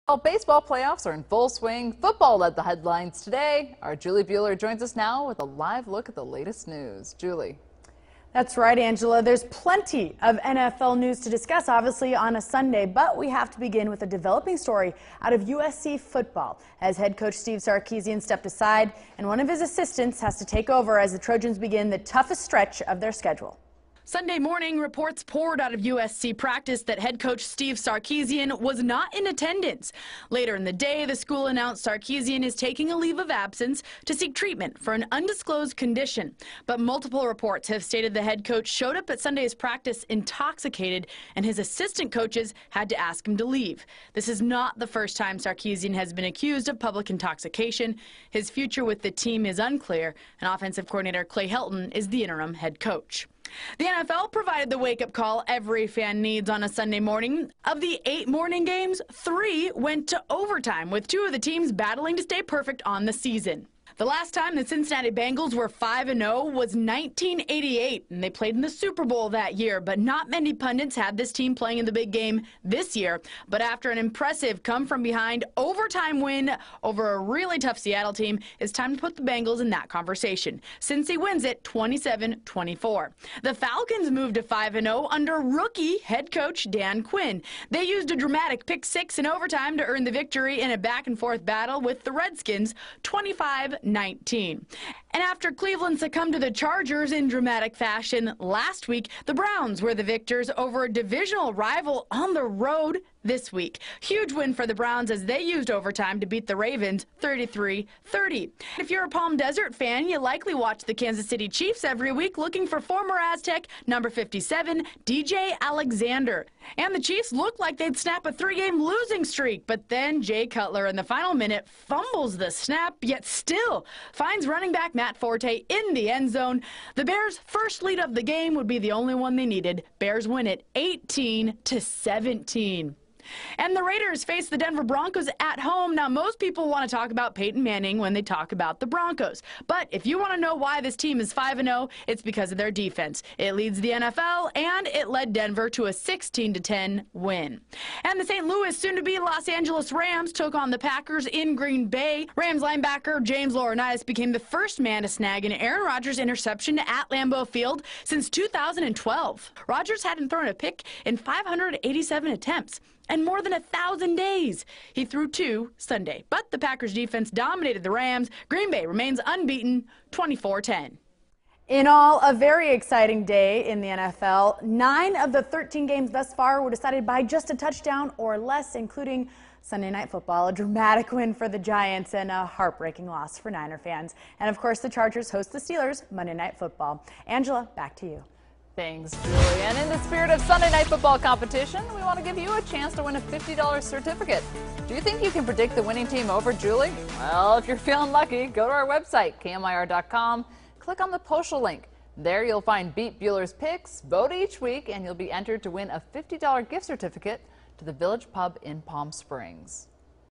Well, baseball playoffs are in full swing. Football led the headlines today. Our Julie Buehler joins us now with a live look at the latest news. Julie. That's right, Angela. There's plenty of NFL news to discuss, obviously, on a Sunday, but we have to begin with a developing story out of USC football, as head coach Steve Sarkisian stepped aside, and one of his assistants has to take over as the Trojans begin the toughest stretch of their schedule. Sunday morning, reports poured out of USC practice that head coach Steve Sarkisian was not in attendance. Later in the day, the school announced Sarkisian is taking a leave of absence to seek treatment for an undisclosed condition. But multiple reports have stated the head coach showed up at Sunday's practice intoxicated, and his assistant coaches had to ask him to leave. This is not the first time Sarkisian has been accused of public intoxication. His future with the team is unclear, and offensive coordinator Clay Helton is the interim head coach. The NFL provided the wake-up call every fan needs on a Sunday morning. Of the 8 morning games, 3 went to overtime, with 2 of the teams battling to stay perfect on the season. The last time the Cincinnati Bengals were 5-0 was 1988, and they played in the Super Bowl that year, but not many pundits had this team playing in the big game this year. But after an impressive come-from-behind overtime win over a really tough Seattle team, it's time to put the Bengals in that conversation. Cincy wins it 27-24. The Falcons moved to 5-0 under rookie head coach Dan Quinn. They used a dramatic pick six in overtime to earn the victory in a back-and-forth battle with the Redskins 25-19. And after Cleveland succumbed to the Chargers in dramatic fashion last week, the Browns were the victors over a divisional rival on the road this week. Huge win for the Browns as they used overtime to beat the Ravens 33-30. If you're a Palm Desert fan, you likely watch the Kansas City Chiefs every week looking for former Aztec number 57, DJ Alexander. And the Chiefs looked like they'd snap a 3-game losing streak, but then Jay Cutler in the final minute fumbles the snap, yet still finds running back Matt Forte in the end zone. The Bears' first lead of the game would be the only one they needed. Bears win it 18-17. And the Raiders face the Denver Broncos at home. Now, most people want to talk about Peyton Manning when they talk about the Broncos. But if you want to know why this team is 5-0, it's because of their defense. It leads the NFL, and it led Denver to a 16-10 win. And the St. Louis, soon-to-be Los Angeles Rams took on the Packers in Green Bay. Rams linebacker James Laurinaitis became the first man to snag an Aaron Rodgers interception at Lambeau Field since 2012. Rodgers hadn't thrown a pick in 587 attempts. And more than 1,000 days. He threw 2 Sunday. But the Packers defense dominated the Rams. Green Bay remains unbeaten, 24-10. In all, a very exciting day in the NFL. 9 of the 13 games thus far were decided by just a touchdown or less, including Sunday Night Football, a dramatic win for the Giants and a heartbreaking loss for Niner fans. And of course, the Chargers host the Steelers Monday Night Football. Angela, back to you. Thanks, Julie. And in the spirit of Sunday Night Football competition, we want to give you a chance to win a $50 certificate. Do you think you can predict the winning team over Julie? Well, if you're feeling lucky, go to our website, KMIR.com, click on the postal link. There you'll find Beat Buehler's picks, vote each week, and you'll be entered to win a $50 gift certificate to the Village Pub in Palm Springs.